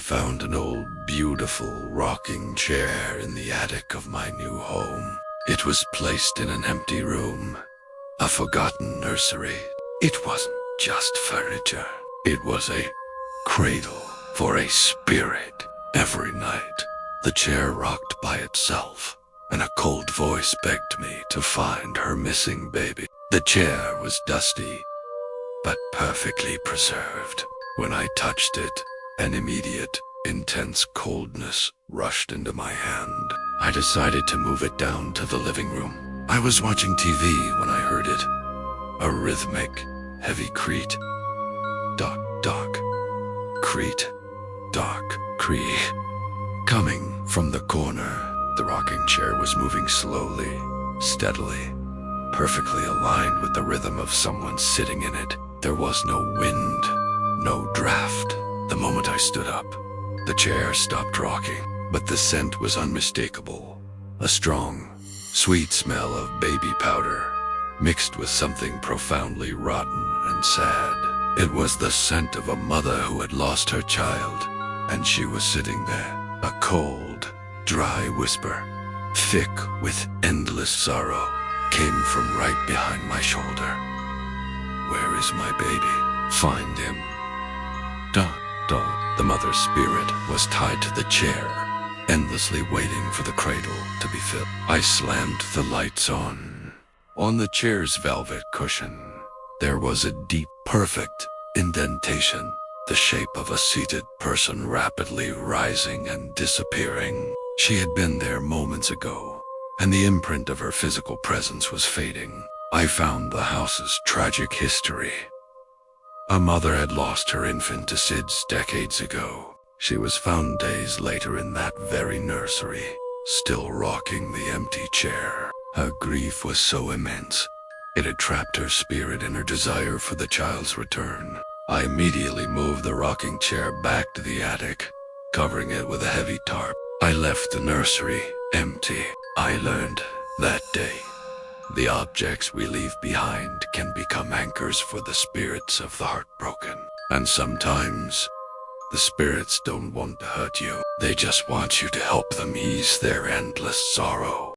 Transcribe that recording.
found an old, beautiful rocking chair in the attic of my new home. It was placed in an empty room, a forgotten nursery. It wasn't just furniture. It was a cradle for a spirit. Every night, the chair rocked by itself, and a cold voice begged me to find her missing baby. The chair was dusty, but perfectly preserved. When I touched it, an immediate, intense coldness rushed into my hand. I decided to move it down to the living room. I was watching TV when I heard it. A rhythmic, heavy creak. Dock, dock. Creak. Dock, creak. Coming from the corner, the rocking chair was moving slowly, steadily, perfectly aligned with the rhythm of someone sitting in it. There was no wind, no draft. The moment I stood up, the chair stopped rocking, but the scent was unmistakable. A strong, sweet smell of baby powder, mixed with something profoundly rotten and sad. It was the scent of a mother who had lost her child, and she was sitting there. A cold, dry whisper, thick with endless sorrow, came from right behind my shoulder. Where is my baby? Find him. Dot, dot. The mother's spirit was tied to the chair, endlessly waiting for the cradle to be filled. I slammed the lights on. On the chair's velvet cushion, there was a deep, perfect indentation, the shape of a seated person rapidly rising and disappearing. She had been there moments ago, and the imprint of her physical presence was fading. I found the house's tragic history. A mother had lost her infant to SIDS decades ago. She was found days later in that very nursery, still rocking the empty chair. Her grief was so immense, it had trapped her spirit in her desire for the child's return. I immediately moved the rocking chair back to the attic, covering it with a heavy tarp. I left the nursery empty. I learned that day, the objects we leave behind can become anchors for the spirits of the heartbroken. And sometimes, the spirits don't want to hurt you. They just want you to help them ease their endless sorrow.